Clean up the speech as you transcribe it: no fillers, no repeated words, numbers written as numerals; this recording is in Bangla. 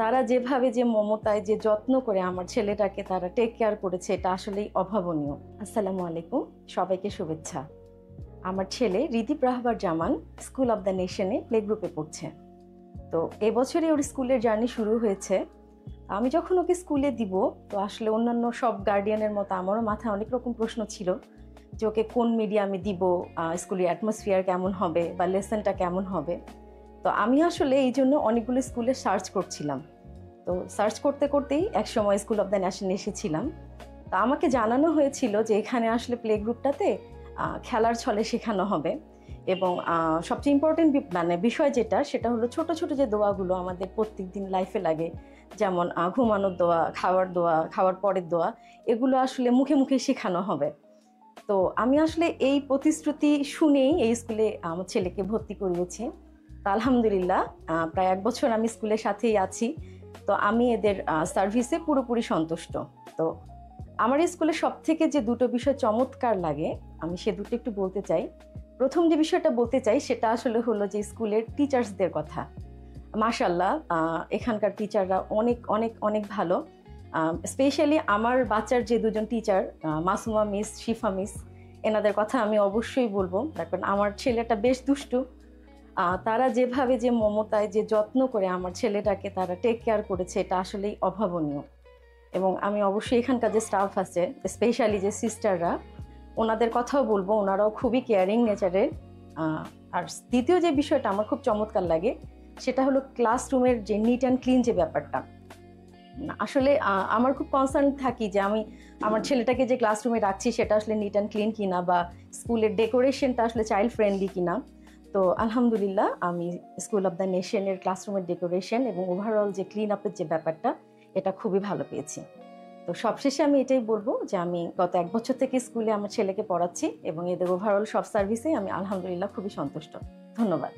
তারা যেভাবে যে মমতায় যে যত্ন করে আমার ছেলেটাকে তারা টেক কেয়ার করেছে এটা আসলেই অভাবনীয়। আসসালামু আলাইকুম, সবাইকে শুভেচ্ছা। আমার ছেলে রিদীপ রাহবার জামান স্কুল অব দ্য নেশনে প্লে গ্রুপে পড়ছে। তো এবছরে ওর স্কুলের জার্নি শুরু হয়েছে। আমি যখন ওকে স্কুলে দিব, তো আসলে অন্যান্য সব গার্ডিয়ানের মতো আমারও মাথায় অনেক রকম প্রশ্ন ছিল যে ওকে কোন মিডিয়ামে দিব, স্কুলের অ্যাটমসফিয়ার কেমন হবে বা লেসনটা কেমন হবে। তো আমি আসলে এই জন্য অনেকগুলো স্কুলে সার্চ করছিলাম। তো সার্চ করতে করতেই একসময় স্কুল অব দ্য ন্যাশন এসেছিলাম। তো আমাকে জানানো হয়েছিল যে এখানে আসলে প্লে গ্রুপটাতে খেলার ছলে শেখানো হবে এবং সবচেয়ে ইম্পর্টেন্ট বিষয় যেটা, সেটা হলো ছোট ছোট যে দোয়াগুলো আমাদের প্রত্যেক দিন লাইফে লাগে, যেমন ঘুমানোর দোয়া, খাওয়ার পরের দোয়া, এগুলো আসলে মুখে মুখে শেখানো হবে। তো আমি আসলে এই প্রতিশ্রুতি শুনেই এই স্কুলে আমার ছেলেকে ভর্তি করিয়েছি। তো আলহামদুলিল্লাহ, প্রায় 1 বছর আমি স্কুলের সাথেই আছি। তো আমি এদের সার্ভিসে পুরোপুরি সন্তুষ্ট। তো আমার এই স্কুলে সব থেকে যে দুটো বিষয় চমৎকার লাগে, আমি সে দুটো একটু বলতে চাই। প্রথম যে বিষয়টা বলতে চাই সেটা আসলে হলো যে স্কুলের টিচার্সদের কথা। মাশাআল্লাহ, এখানকার টিচাররা অনেক অনেক অনেক ভালো। স্পেশালি আমার বাচ্চার যে দুজন টিচার, মাসুমা মিস, শিফা মিস, এনাদের কথা আমি অবশ্যই বলবো। কারণ আমার ছেলেটা বেশ দুষ্টু। তারা যেভাবে যে মমতায় যে যত্ন করে আমার ছেলেটাকে তারা টেক কেয়ার করেছে এটা আসলেই অভাবনীয়। এবং আমি অবশ্যই এখানকার যে স্টাফ আছে, স্পেশালি যে সিস্টাররা, ওনাদের কথাও বলবো, ওনারাও খুবই কেয়ারিং নেচারের। আর দ্বিতীয় যে বিষয়টা আমার খুব চমৎকার লাগে সেটা হলো ক্লাসরুমের যে নিট অ্যান্ড ক্লিন যে ব্যাপারটা। আসলে আমার খুব কনসার্ন থাকি যে আমি আমার ছেলেটাকে যে ক্লাসরুমে রাখছি সেটা আসলে নিট অ্যান্ড ক্লিন কিনা, বা স্কুলের ডেকোরেশনটা আসলে চাইল্ড ফ্রেন্ডলি কিনা। তো আলহামদুলিল্লাহ, আমি স্কুল অব দ্য নেশনের ক্লাসরুমের ডেকোরেশন এবং ওভারঅল যে ক্লিন আপের যে ব্যাপারটা, এটা খুবই ভালো পেয়েছি। তো সবশেষে আমি এটাই বলবো যে আমি গত 1 বছর থেকে স্কুলে আমার ছেলেকে পড়াচ্ছি এবং এদের ওভারঅল সব সার্ভিসে আমি আলহামদুলিল্লাহ খুবই সন্তুষ্ট। ধন্যবাদ।